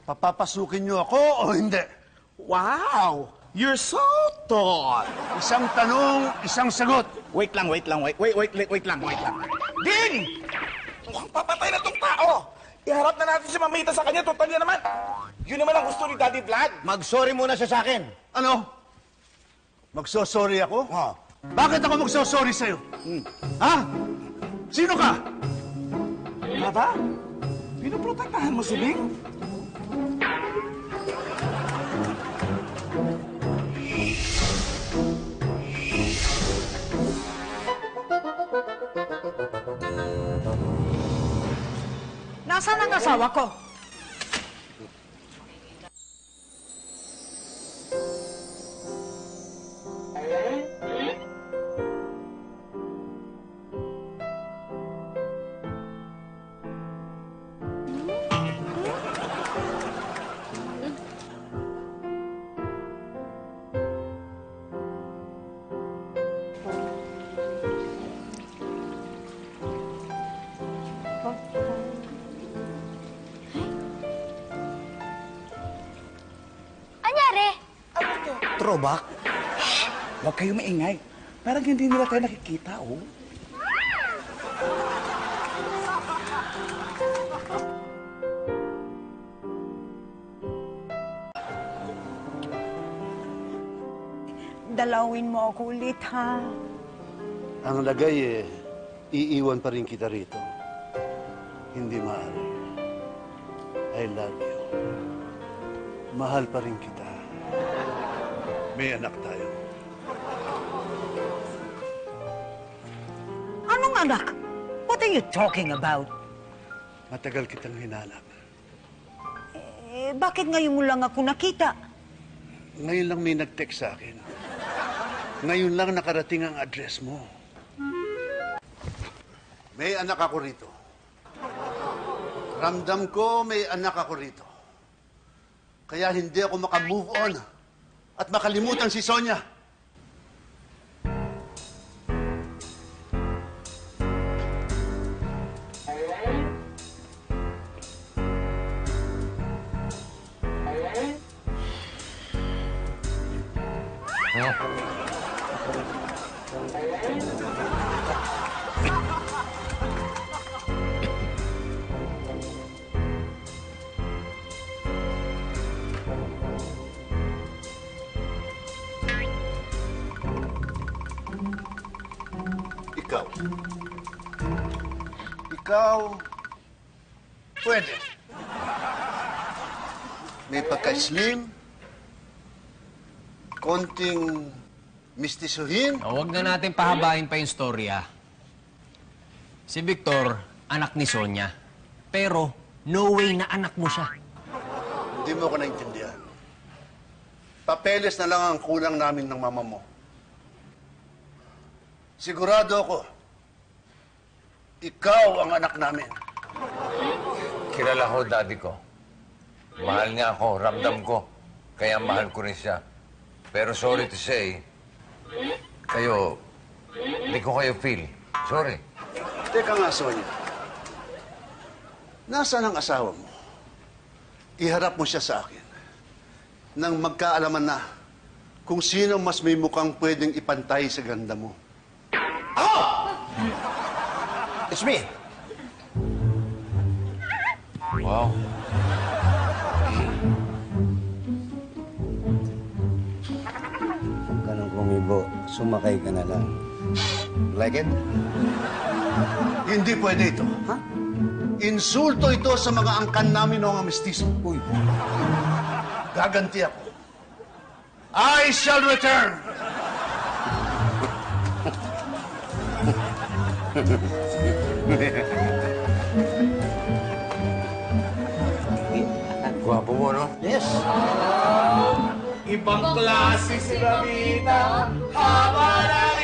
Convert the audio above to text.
Papapasukin niyo ako o hindi? Wow! You're so tall! Isang tanong, isang sagot. Wait lang. Ding! Mukhang papatay na tong tao! Iharap na natin si Mamita sa kanya, total niya naman. Yun naman ang gusto ni Daddy Vlad. Mag-sorry muna siya sa akin. Ano? Magsosorry ako? Oh. Bakit ako magsosorry sa'yo? Ha? Sino ka? Aba? Pinoprotektahan mo si Bing? Nasaan ang asawa ko? Throwback? Huwag kayo maingay. Parang hindi nila tayo nakikita, oh. Dalawin mo ako ulit, ha? Ang lagay iiwan pa rin kita rito. Hindi maaari. I love you. Mahal pa rin kita. May anak tayo. Anong anak? What are you talking about? Matagal kitang hinanap. Bakit ngayon mo lang ako nakita? Ngayon lang may nag-text sa akin. Ngayon lang nakarating ang address mo. May anak ako rito. Ramdam ko may anak ako rito. Kaya hindi ako makamove on at makalimutan si Sonia. Ikaw, pwede. May pagka-slim, konting mistisuhin. Huwag na natin pahabain pa yung storya. Si Victor, anak ni Sonia. Pero, no way na anak mo siya. Hindi mo ko naintindihan. Papeles na lang ang kulang namin ng mama mo. Sigurado ako, ikaw ang anak namin. Kilala ko, daddy ko. Mahal niya ako, ramdam ko. Kaya mahal ko rin siya. Pero sorry to say, hindi ko kayo feel. Sorry. Teka nga, Sonia. Nasaan ang asawa mo? Iharap mo siya sa akin. Nang magkaalaman na kung sino mas may mukhang pwedeng ipantay sa ganda mo. It's me. Wow. Huwag ka nang kumibo. Sumakay ka na lang. Like it? Hindi pwede ito, ha? Insulto ito sa mga angkan namin ng mga mestizo. Uy. Gaganti ako. I shall return! Gwapo mo, no? Yes. Ibang klase si Ramita, haba ng